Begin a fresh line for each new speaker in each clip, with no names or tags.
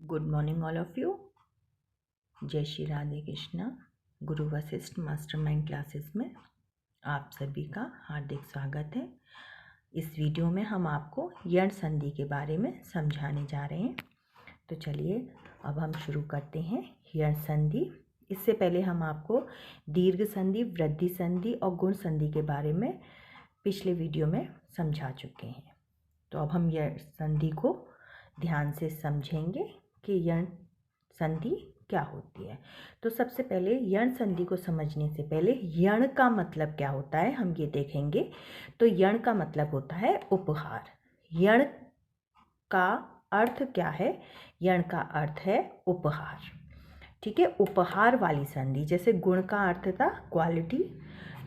Good morning all of you. जय श्री राधे कृष्णा। गुरु Vashishtha mastermind classes में आप सभी का हार्दिक स्वागत है। इस वीडियो में हम आपको यण संधि के बारे में समझाने जा रहे हैं। तो चलिए अब हम शुरू करते हैं यण संधि। इससे पहले हम आपको दीर्घ संधि, वृद्धि संधि और गुण संधि के बारे में पिछले वीडियो में समझा चुके हैं। तो अब हम यण संधि को ध्यान से समझेंगे कि यण संधि क्या होती है। तो सबसे पहले यण संधि को समझने से पहले यण का मतलब क्या होता है हम ये देखेंगे। तो यण का मतलब होता है उपहार। यण का अर्थ क्या है? यण का अर्थ है उपहार। ठीक है, उपहार वाली संधि। जैसे गुण का अर्थ था क्वालिटी,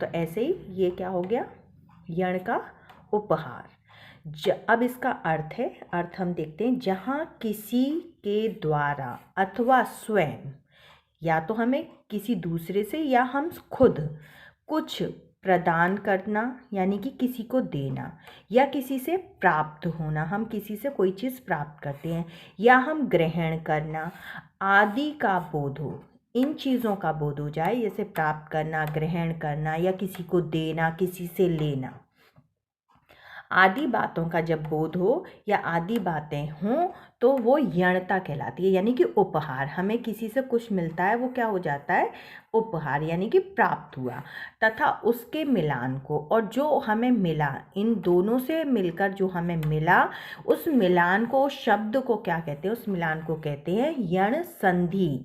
तो ऐसे ही ये क्या हो गया, यण का उपहार। अब इसका अर्थ हम देखते हैं। जहाँ किसी के द्वारा अथवा स्वयं, या तो हमें किसी दूसरे से या हम खुद कुछ प्रदान करना यानी कि किसी को देना, या किसी से प्राप्त होना, हम किसी से कोई चीज़ प्राप्त करते हैं, या हम ग्रहण करना आदि का बोध हो, इन चीज़ों का बोध हो जाए, जैसे प्राप्त करना, ग्रहण करना, या किसी को देना, किसी से लेना, आदि बातों का जब बोध हो या आदि बातें हों तो वो यणता कहलाती है, यानी कि उपहार। हमें किसी से कुछ मिलता है, वो क्या हो जाता है, उपहार, यानी कि प्राप्त हुआ। तथा उसके मिलान को, और जो हमें मिला, इन दोनों से मिलकर जो हमें मिला, उस मिलान को, शब्द को क्या कहते हैं, उस मिलान को कहते हैं यण संधि।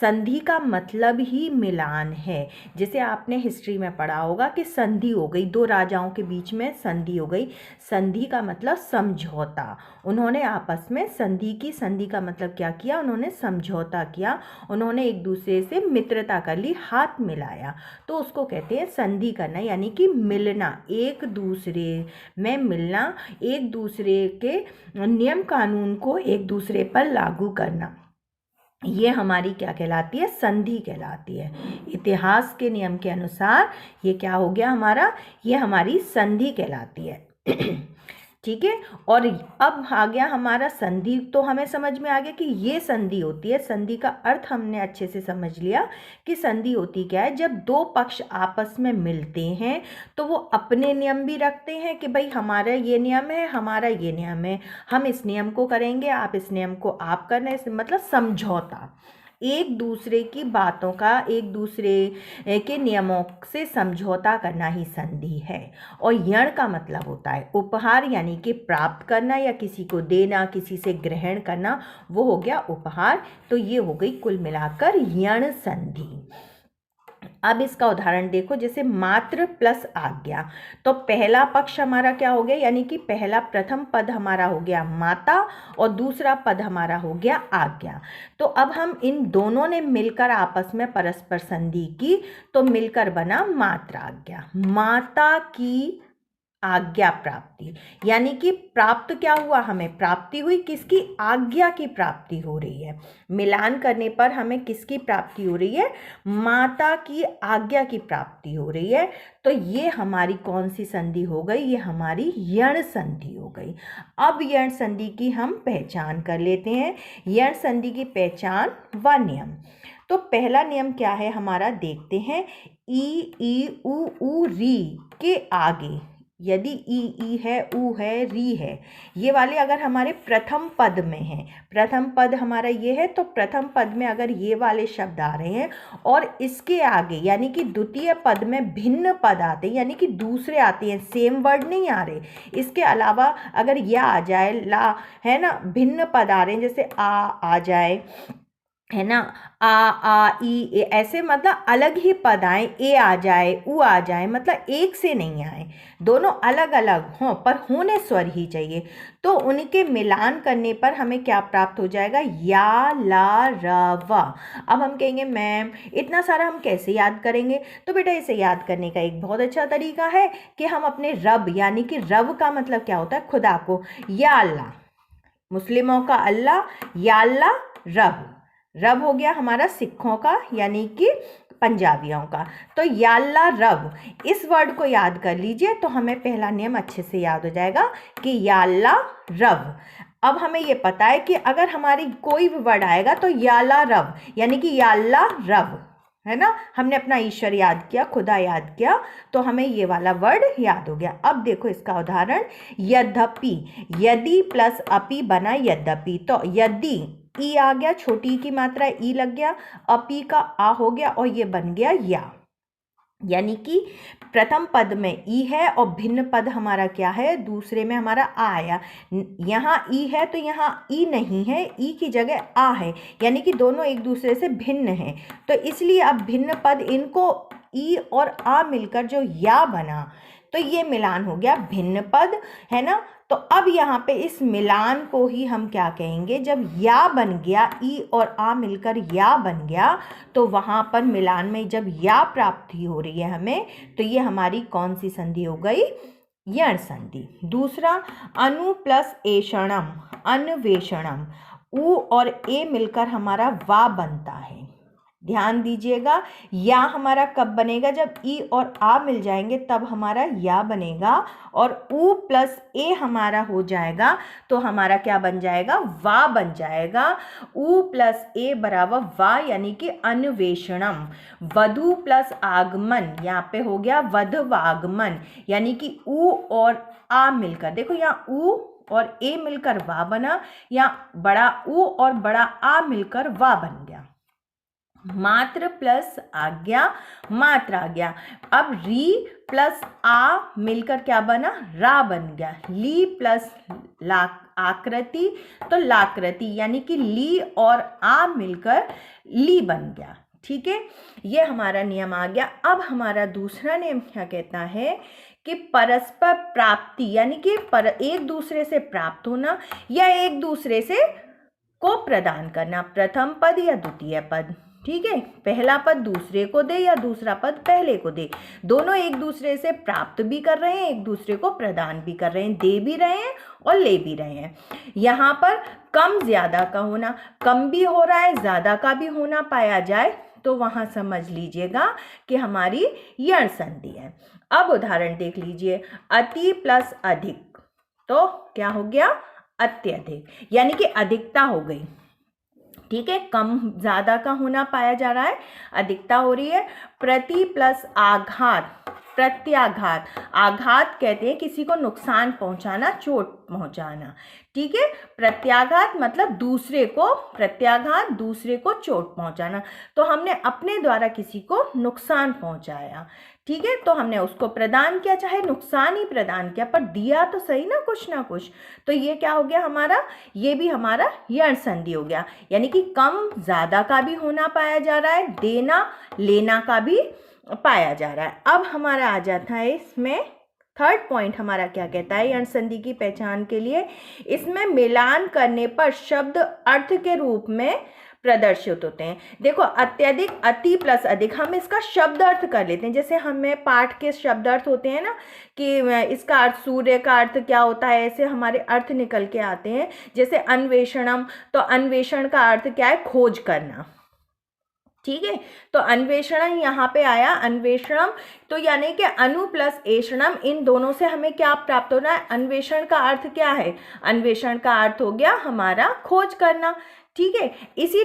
संधि का मतलब ही मिलान है। जैसे आपने हिस्ट्री में पढ़ा होगा कि संधि हो गई, दो राजाओं के बीच में संधि हो गई। संधि का मतलब समझौता। उन्होंने आपस में संधि की। संधि का मतलब क्या किया, उन्होंने समझौता किया, उन्होंने एक दूसरे से मित्रता कर ली, हाथ मिलाया, तो उसको कहते हैं संधि करना, यानी कि मिलना, एक दूसरे में मिलना, एक दूसरे के नियम कानून को एक दूसरे पर लागू करना। ये हमारी क्या कहलाती है, संधि कहलाती है। इतिहास के नियम के अनुसार ये क्या हो गया हमारा, ये हमारी संधि कहलाती है। ठीक है, और अब आ गया हमारा संधि। तो हमें समझ में आ गया कि ये संधि होती है। संधि का अर्थ हमने अच्छे से समझ लिया कि संधि होती क्या है। जब दो पक्ष आपस में मिलते हैं तो वो अपने नियम भी रखते हैं कि भाई हमारा ये नियम है, हमारा ये नियम है, हम इस नियम को करेंगे, आप इस नियम को आप करना, इस मतलब समझौता, एक दूसरे की बातों का, एक दूसरे के नियमों से समझौता करना ही संधि है। और यण का मतलब होता है उपहार, यानी कि प्राप्त करना या किसी को देना, किसी से ग्रहण करना, वो हो गया उपहार। तो ये हो गई कुल मिलाकर यण संधि। अब इसका उदाहरण देखो, जैसे मात्र प्लस आज्ञा। तो पहला पक्ष हमारा क्या हो गया, यानी कि पहला प्रथम पद हमारा हो गया माता और दूसरा पद हमारा हो गया आज्ञा। तो अब हम इन दोनों ने मिलकर आपस में परस्पर संधि की, तो मिलकर बना मात्र आज्ञा। माता की आज्ञा प्राप्ति, यानी कि प्राप्त क्या हुआ, हमें प्राप्ति हुई, किसकी, आज्ञा की प्राप्ति हो रही है। मिलान करने पर हमें किसकी प्राप्ति हो रही है, माता की आज्ञा की प्राप्ति हो रही है। तो ये हमारी कौन सी संधि हो गई, ये हमारी यण संधि हो गई। अब यण संधि की हम पहचान कर लेते हैं। यण संधि की पहचान व नियम। तो पहला नियम क्या है हमारा, देखते हैं। ई उ री के आगे यदि ई है, ऊ है, री है, ये वाले अगर हमारे प्रथम पद में हैं, प्रथम पद हमारा ये है, तो प्रथम पद में अगर ये वाले शब्द आ रहे हैं और इसके आगे यानी कि द्वितीय पद में भिन्न पद आते हैं, यानी कि दूसरे आते हैं, सेम वर्ड नहीं आ रहे, इसके अलावा अगर यह आ जाए, ला है ना, भिन्न पद आ रहे हैं, जैसे आ जाए, है ना, आ ई, ऐसे मतलब अलग ही पद आए, ए आ जाए, उ आ जाए, मतलब एक से नहीं आए, दोनों अलग अलग हों पर होने स्वर ही चाहिए। तो उनके मिलान करने पर हमें क्या प्राप्त हो जाएगा, या, ला, र, व। अब हम कहेंगे मैम इतना सारा हम कैसे याद करेंगे। तो बेटा इसे याद करने का एक बहुत अच्छा तरीका है कि हम अपने रब, यानी कि रब का मतलब क्या होता है, खुदा को, या अल्लाह, मुस्लिमों का अल्लाह, या अल्लाह रब। रब हो गया हमारा सिखों का, यानी कि पंजाबियों का। तो या अल्लाह रब, इस वर्ड को याद कर लीजिए तो हमें पहला नियम अच्छे से याद हो जाएगा कि या अल्लाह रब। अब हमें ये पता है कि अगर हमारी कोई भी वर्ड आएगा तो याला रव, यानी कि याला रव, है ना। हमने अपना ईश्वर याद किया, खुदा याद किया, तो हमें ये वाला वर्ड याद हो गया। अब देखो इसका उदाहरण, यद्यपि, यदि प्लस अपि बना यद्यपि, तो यदि ई आ गया, छोटी ई की मात्रा ई लग गया, अपि का आ हो गया और ये बन गया या, यानी कि प्रथम पद में ई है और भिन्न पद हमारा क्या है, दूसरे में हमारा आ आया। यहाँ ई है तो यहाँ ई नहीं है, ई की जगह आ है, यानी कि दोनों एक दूसरे से भिन्न हैं। तो इसलिए अब भिन्न पद, इनको ई और आ मिलकर जो या बना, तो ये मिलान हो गया भिन्न पद, है ना। तो अब यहाँ पे इस मिलान को ही हम क्या कहेंगे, जब या बन गया, ई और आ मिलकर या बन गया, तो वहाँ पर मिलान में जब या प्राप्ति हो रही है हमें, तो ये हमारी कौन सी संधि हो गई, यण संधि। दूसरा, अनु प्लस एषणम, अन्वेषणम, उ और ए मिलकर हमारा वा बनता है। ध्यान दीजिएगा, या हमारा कब बनेगा, जब ई और आ मिल जाएंगे तब हमारा या बनेगा, और उ प्लस ए हमारा हो जाएगा तो हमारा क्या बन जाएगा, वा बन जाएगा। उ प्लस ए बराबर वा, यानी कि अन्वेषणम। वधु प्लस आगमन, यहाँ पे हो गया वधवागमन, यानी कि उ और आ मिलकर, देखो यहाँ उ और ए मिलकर वा बना, यहाँ बड़ा उ और बड़ा आ मिलकर वा बन गया। मात्र प्लस आज्ञा, मात्र आ गया। अब री प्लस आ मिलकर क्या बना, रा बन गया। ली प्लस ला आकृति, तो लाकृति, यानी कि ली और आ मिलकर ली बन गया। ठीक है, ये हमारा नियम आ गया। अब हमारा दूसरा नियम क्या कहता है कि परस्पर प्राप्ति, यानी कि एक दूसरे से प्राप्त होना या एक दूसरे से को प्रदान करना, प्रथम पद या द्वितीय पद। ठीक है, पहला पद दूसरे को दे या दूसरा पद पहले को दे, दोनों एक दूसरे से प्राप्त भी कर रहे हैं, एक दूसरे को प्रदान भी कर रहे हैं, दे भी रहे हैं और ले भी रहे हैं। यहाँ पर कम ज्यादा का होना, कम भी हो रहा है ज्यादा का भी होना पाया जाए तो वहां समझ लीजिएगा कि हमारी यण संधि है। अब उदाहरण देख लीजिए, अति प्लस अधिक, तो क्या हो गया, अत्यधिक, यानी कि अधिकता हो गई। ठीक है, कम ज्यादा का होना पाया जा रहा है, अधिकता हो रही है। प्रति प्लस आघात, प्रत्याघात, आघात कहते हैं किसी को नुकसान पहुंचाना, चोट पहुंचाना। ठीक है, प्रत्याघात मतलब दूसरे को, प्रत्याघात दूसरे को चोट पहुंचाना, तो हमने अपने द्वारा किसी को नुकसान पहुंचाया। ठीक है, तो हमने उसको प्रदान किया, चाहे नुकसान ही प्रदान किया, पर दिया तो सही ना कुछ, तो ये क्या हो गया हमारा, ये भी हमारा यण संधि हो गया, यानी कि कम ज्यादा का भी होना पाया जा रहा है, देना लेना का भी पाया जा रहा है। अब हमारा आ जाता है इसमें थर्ड पॉइंट, हमारा क्या कहता है यण संधि की पहचान के लिए, इसमें मिलान करने पर शब्द अर्थ के रूप में प्रदर्शित होते हैं। देखो, अत्यधिक, अति प्लस अधिक, हम इसका शब्द अर्थ कर लेते हैं। जैसे हमें पाठ के शब्द अर्थ होते हैं ना, कि इसका अर्थ, सूर्य का अर्थ क्या होता है, ऐसे हमारे अर्थ निकल के आते हैं। जैसे अन्वेषणम, तो अन्वेषण का अर्थ क्या है, खोज करना। ठीक है, तो अन्वेषण यहाँ पे आया, अन्वेषणम, तो यानी कि अनु प्लस एषणम, इन दोनों से हमें क्या प्राप्त हो रहा है, अन्वेषण का अर्थ क्या है, अन्वेषण का अर्थ हो गया हमारा खोज करना। ठीक है, इसी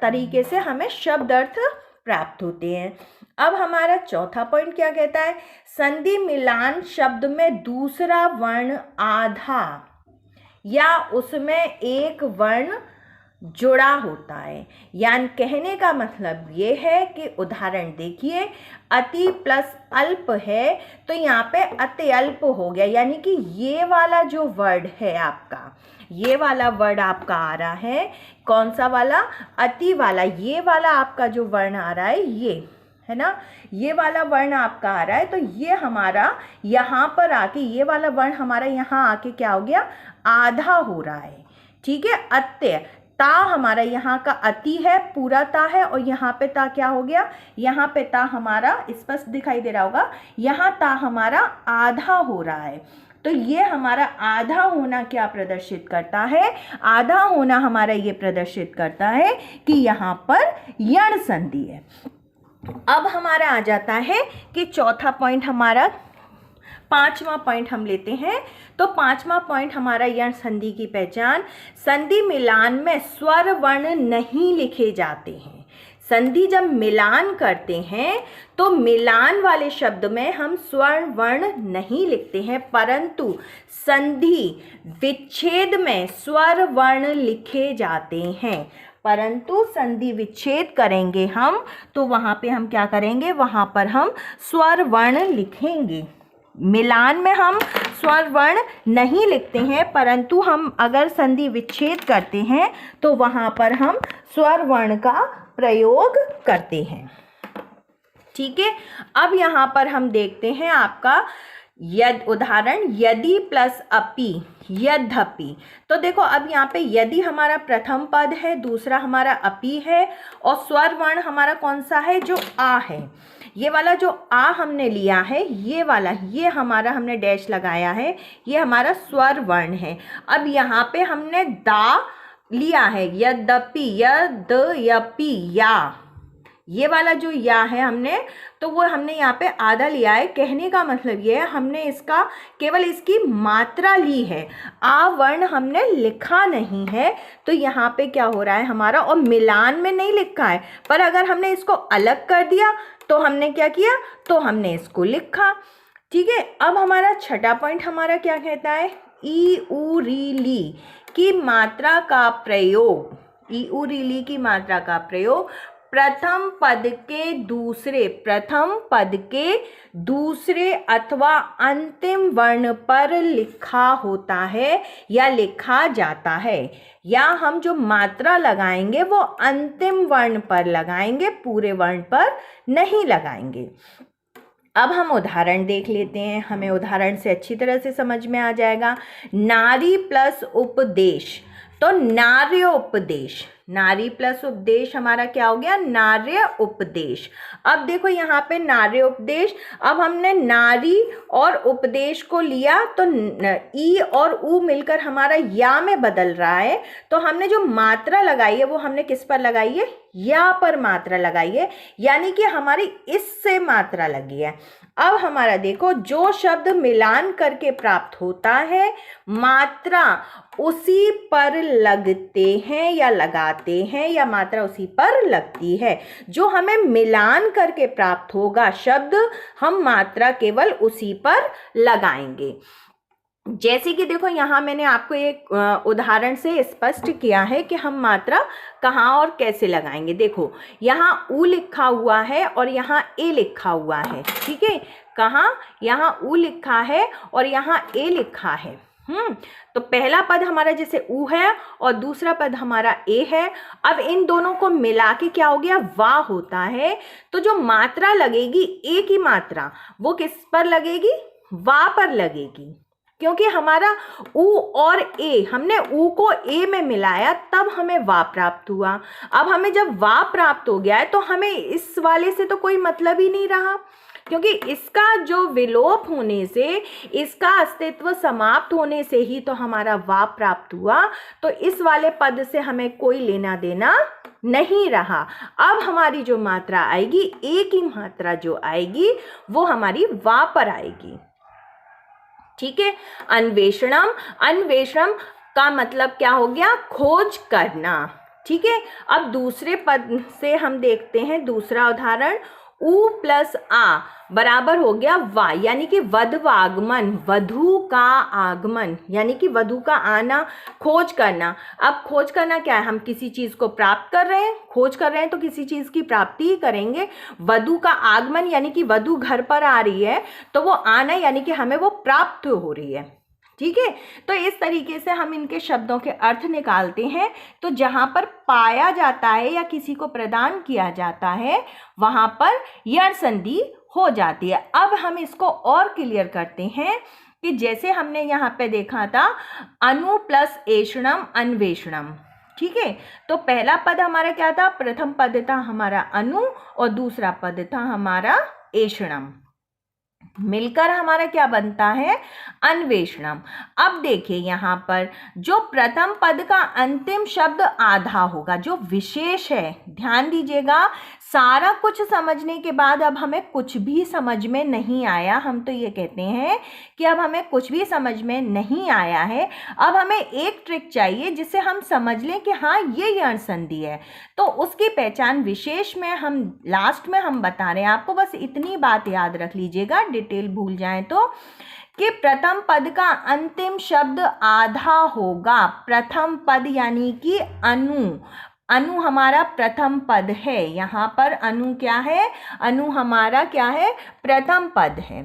तरीके से हमें शब्द अर्थ प्राप्त होते हैं। अब हमारा चौथा पॉइंट क्या कहता है, संधि मिलान शब्द में दूसरा वर्ण आधा या उसमें एक वर्ण जुड़ा होता है। यानी कहने का मतलब ये है कि उदाहरण देखिए, अति प्लस अल्प है, तो यहाँ पे अति अल्प हो गया, यानी कि ये वाला जो वर्ड है आपका, ये वाला वर्ड आपका आ रहा है, कौन सा वाला, अति वाला, ये वाला आपका जो वर्ण आ रहा है, ये है ना, ये वाला वर्ण आपका आ रहा है, तो ये हमारा यहाँ पर आके, ये वाला वर्ण हमारा यहाँ आके क्या हो गया, आधा हो रहा है। ठीक है, अत्य, ता हमारा यहाँ का अति है, पूरा ता है, और यहाँ पे ता क्या हो गया, यहाँ पे ता हमारा स्पष्ट दिखाई दे रहा होगा, यहाँ ता हमारा आधा हो रहा है। तो ये हमारा आधा होना क्या प्रदर्शित करता है, आधा होना हमारा ये प्रदर्शित करता है कि यहाँ पर यण संधि है। अब हमारा आ जाता है कि चौथा पॉइंट हमारा पांचवा पॉइंट हम लेते हैं। तो पांचवा पॉइंट हमारा यण संधि की पहचान। संधि मिलान में स्वर वर्ण नहीं लिखे जाते हैं। संधि जब मिलान करते हैं तो मिलान वाले शब्द में हम स्वर वर्ण नहीं लिखते हैं, परंतु संधि विच्छेद में स्वर वर्ण लिखे जाते हैं। परंतु संधि विच्छेद करेंगे हम तो वहाँ पे हम क्या करेंगे, वहाँ पर हम स्वर वर्ण लिखेंगे। मिलान में हम स्वर वर्ण नहीं लिखते हैं, परंतु हम अगर संधि विच्छेद करते हैं तो वहाँ पर हम स्वर वर्ण का प्रयोग करते हैं। ठीक है, अब यहाँ पर हम देखते हैं आपका उदाहरण यदि प्लस अपि यद्यपि। तो देखो अब यहाँ पे यदि हमारा प्रथम पद है, दूसरा हमारा अपि है और स्वर वर्ण हमारा कौन सा है, जो आ है। ये वाला जो आ हमने लिया है, ये वाला, ये हमारा हमने डैश लगाया है, ये हमारा स्वर वर्ण है। अब यहाँ पे हमने दा लिया है, यद्यपि, यद्यपि, या, ये वाला जो या है हमने, तो वो हमने यहाँ पे आधा लिया है। कहने का मतलब ये है हमने इसका केवल इसकी मात्रा ली है, आ वर्ण हमने लिखा नहीं है। तो यहाँ पे क्या हो रहा है हमारा, और मिलान में नहीं लिखा है, पर अगर हमने इसको अलग कर दिया तो हमने क्या किया, तो हमने इसको लिखा। ठीक है, अब हमारा छठा पॉइंट हमारा क्या कहता है, ई उ री ली की मात्रा का प्रयोग। ई उ री ली की मात्रा का प्रयोग प्रथम पद के दूसरे अथवा अंतिम वर्ण पर लिखा होता है या लिखा जाता है, या हम जो मात्रा लगाएंगे वो अंतिम वर्ण पर लगाएंगे, पूरे वर्ण पर नहीं लगाएंगे। अब हम उदाहरण देख लेते हैं, हमें उदाहरण से अच्छी तरह से समझ में आ जाएगा। नारी प्लस उपदेश, तो नार्य उपदेश, नारी प्लस उपदेश हमारा क्या हो गया, नार्य उपदेश। अब देखो यहाँ पे नार्य उपदेश, अब हमने नारी और उपदेश को लिया तो ई और उ मिलकर हमारा या में बदल रहा है। तो हमने जो मात्रा लगाई है वो हमने किस पर लगाई है, या पर मात्रा लगाई है, यानी कि हमारी इससे मात्रा लगी है। अब हमारा देखो जो शब्द मिलान करके प्राप्त होता है, मात्रा उसी पर लगते हैं या लगाते हैं, या मात्रा उसी पर लगती है। जो हमें मिलान करके प्राप्त होगा शब्द, हम मात्रा केवल उसी पर लगाएंगे। जैसे कि देखो यहाँ मैंने आपको एक उदाहरण से स्पष्ट किया है कि हम मात्रा कहाँ और कैसे लगाएंगे। देखो यहाँ उ लिखा हुआ है और यहाँ ए लिखा हुआ है। ठीक है, कहाँ, यहाँ उ लिखा है और यहाँ ए लिखा है। तो पहला पद हमारा जैसे उ है और दूसरा पद हमारा ए है। अब इन दोनों को मिला के क्या हो गया, वा होता है। तो जो मात्रा लगेगी, ए की मात्रा, वो किस पर लगेगी, वा पर लगेगी, क्योंकि हमारा उ और ए, हमने उ को ए में मिलाया तब हमें वा प्राप्त हुआ। अब हमें जब वा प्राप्त हो गया है तो हमें इस वाले से तो कोई मतलब ही नहीं रहा, क्योंकि इसका जो विलोप होने से, इसका अस्तित्व समाप्त होने से ही तो हमारा वा प्राप्त हुआ। तो इस वाले पद से हमें कोई लेना देना नहीं रहा। अब हमारी जो मात्रा आएगी, ए की मात्रा जो आएगी वो हमारी वा पर आएगी। ठीक है, अन्वेषणम, अन्वेषणम का मतलब क्या हो गया, खोज करना। ठीक है, अब दूसरे पद से हम देखते हैं दूसरा उदाहरण। उ प्लस आ बराबर हो गया वा, यानी कि वधवागमन, वधु का आगमन, यानी कि वधु का आना, खोज करना। अब खोज करना क्या है, हम किसी चीज को प्राप्त कर रहे हैं, खोज कर रहे हैं तो किसी चीज की प्राप्ति ही करेंगे। वधु का आगमन यानी कि वधु घर पर आ रही है, तो वो आना यानी कि हमें वो प्राप्त हो रही है। ठीक है, तो इस तरीके से हम इनके शब्दों के अर्थ निकालते हैं। तो जहां पर पाया जाता है या किसी को प्रदान किया जाता है, वहां पर यण संधि हो जाती है। अब हम इसको और क्लियर करते हैं कि जैसे हमने यहाँ पे देखा था अनु प्लस एषणम अन्वेषणम। ठीक है, तो पहला पद हमारा क्या था, प्रथम पद था हमारा अनु और दूसरा पद था हमारा एषणम, मिलकर हमारा क्या बनता है, अन्वेषणम। अब देखिए यहाँ पर जो प्रथम पद का अंतिम शब्द आधा होगा, जो विशेष है, ध्यान दीजिएगा, सारा कुछ समझने के बाद अब हमें कुछ भी समझ में नहीं आया, हम तो ये कहते हैं कि अब हमें कुछ भी समझ में नहीं आया है, अब हमें एक ट्रिक चाहिए जिससे हम समझ लें कि हाँ ये यण संधि है। तो उसकी पहचान विशेष में हम लास्ट में हम बता रहे हैं आपको, बस इतनी बात याद रख लीजिएगा, डिटेल भूल जाएं तो, कि प्रथम पद का अंतिम शब्द आधा होगा। प्रथम पद यानी कि अनु, अनु हमारा प्रथम पद है, यहाँ पर अनु क्या है, अनु हमारा क्या है, प्रथम पद है,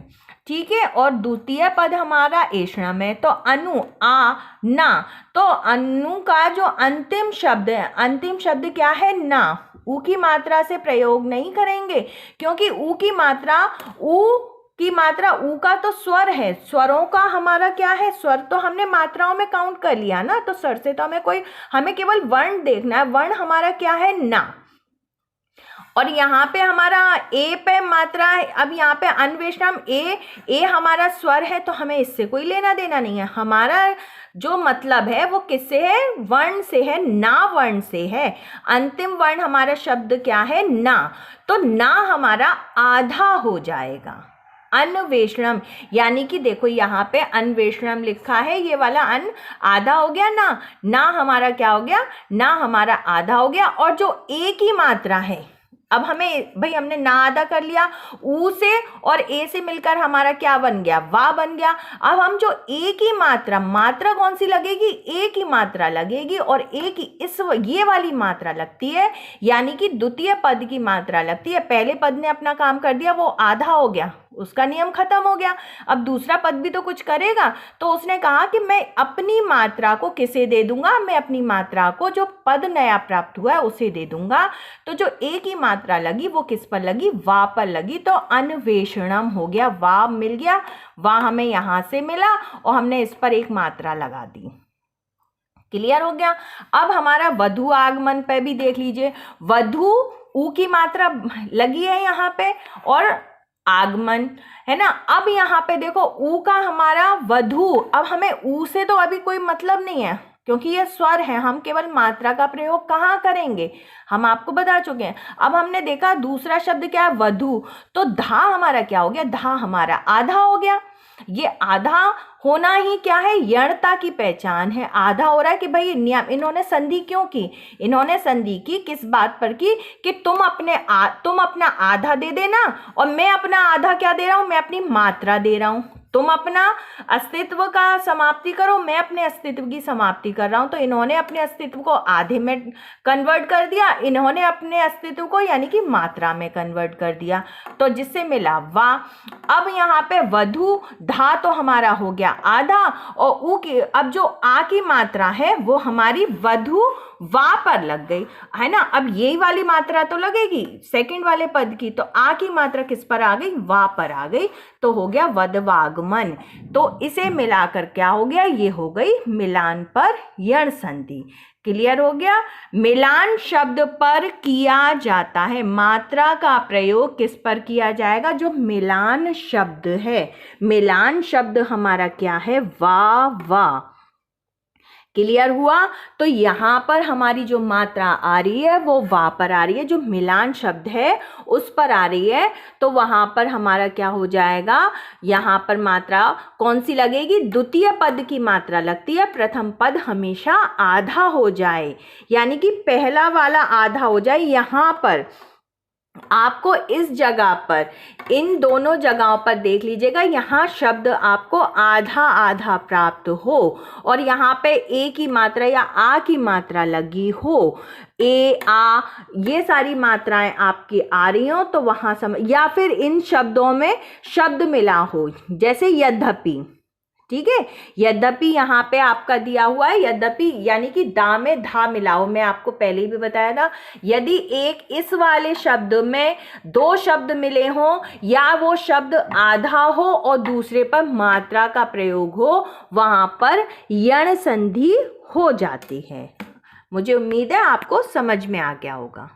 ठीक है। और द्वितीय पद हमारा ऐषणम है, तो अनु आ ना, तो अनु का जो अंतिम शब्द है, अंतिम शब्द क्या है, ना। ऊ की मात्रा से प्रयोग नहीं करेंगे, क्योंकि ऊ की मात्रा, ऊ का तो स्वर है, स्वरों का हमारा क्या है, स्वर तो हमने मात्राओं में काउंट कर लिया ना, तो स्वर से तो हमें केवल वर्ण देखना है, वर्ण हमारा क्या है, ना। और यहाँ पे हमारा ए पे मात्रा है, अब यहाँ पे अन्वेषणम ए हमारा स्वर है, तो हमें इससे कोई लेना देना नहीं है, हमारा जो मतलब है वो किससे है, वर्ण से है, ना वर्ण से है। अंतिम वर्ण हमारा शब्द क्या है, ना, तो ना हमारा आधा हो जाएगा। अन्वेषणम यानी कि देखो यहाँ पे अन्वेषणम लिखा है, ये वाला अन आधा हो गया, ना हमारा क्या हो गया, ना हमारा आधा हो गया। और जो ए की मात्रा है, अब हमें भाई हमने ना आधा कर लिया, ऊ से और ए से मिलकर हमारा क्या बन गया, वा बन गया। अब हम जो ए की मात्रा कौन सी लगेगी, ए की मात्रा लगेगी, और ए की ये वाली मात्रा लगती है, यानी कि द्वितीय पद की मात्रा लगती है। पहले पद ने अपना काम कर दिया, वो आधा हो गया, उसका नियम खत्म हो गया। अब दूसरा पद भी तो कुछ करेगा, तो उसने कहा कि मैं अपनी मात्रा को किसे दे दूंगा, मैं अपनी मात्रा को जो पद नया प्राप्त हुआ है उसे दे दूंगा। तो जो ए की मात्रा लगी वो किस पर लगी, वा पर लगी, तो अन्वेषणम हो गया, वा मिल गया, वा हमें यहां से मिला और हमने इस पर एक मात्रा लगा दी। क्लियर हो गया। अब हमारा वधु आगमन पे भी देख लीजिए, वधु ऊ की मात्रा लगी है यहाँ पे, और आगमन है ना। अब यहाँ पे देखो ऊ का हमारा वधु, अब हमें ऊ से तो अभी कोई मतलब नहीं है, क्योंकि ये स्वर है, हम केवल मात्रा का प्रयोग कहाँ करेंगे, हम आपको बता चुके हैं। अब हमने देखा दूसरा शब्द क्या है, वधु, तो धा हमारा क्या हो गया, धा हमारा आधा हो गया। ये आधा होना ही क्या है, यणता की पहचान है। आधा हो रहा है कि भाई नियम, इन्होंने संधि क्यों की, इन्होंने संधि की किस बात पर की, कि तुम अपना आधा दे देना और मैं अपना आधा क्या दे रहा हूं, मैं अपनी मात्रा दे रहा हूं। तुम अपना अस्तित्व का समाप्ति करो, मैं अपने अस्तित्व की समाप्ति कर रहा हूं। तो इन्होंने अपने अस्तित्व को आधे में कन्वर्ट कर दिया, इन्होंने अपने अस्तित्व को यानी कि मात्रा में कन्वर्ट कर दिया, तो जिससे मिला वा। अब यहाँ पे वधु धा तो हमारा हो गया आधा, और ऊ की अब जो आ की मात्रा है वो हमारी वधु वा पर लग गई, है ना। अब यही वाली मात्रा तो लगेगी सेकंड वाले पद की, तो आ की मात्रा किस पर आ गई, वा पर आ गई, तो हो गया वधवागमन। तो इसे मिलाकर क्या हो गया, ये हो गई मिलान पर यण संधि। क्लियर हो गया। मिलान शब्द पर किया जाता है, मात्रा का प्रयोग किस पर किया जाएगा, जो मिलान शब्द है। मिलान शब्द हमारा क्या है, वा वा। क्लियर हुआ। तो यहाँ पर हमारी जो मात्रा आ रही है वो वा पर आ रही है, जो मिलान शब्द है उस पर आ रही है, तो वहाँ पर हमारा क्या हो जाएगा, यहाँ पर मात्रा कौन सी लगेगी, द्वितीय पद की मात्रा लगती है। प्रथम पद हमेशा आधा हो जाए, यानी कि पहला वाला आधा हो जाए। यहाँ पर आपको इस जगह पर, इन दोनों जगहों पर देख लीजिएगा, यहाँ शब्द आपको आधा आधा प्राप्त हो, और यहाँ पे ए की मात्रा या आ की मात्रा लगी हो, ए आ ये सारी मात्राएं आपकी आ रही हो, तो वहाँ या फिर इन शब्दों में शब्द मिला हो, जैसे यद्यपि, ठीक है। यद्यपि यहाँ पे आपका दिया हुआ है, यद्यपि यानी कि दा में धा मिलाओ, मैं आपको पहले भी बताया था। यदि एक इस वाले शब्द में दो शब्द मिले हों, या वो शब्द आधा हो और दूसरे पर मात्रा का प्रयोग हो, वहां पर यण संधि हो जाती है। मुझे उम्मीद है आपको समझ में आ गया होगा।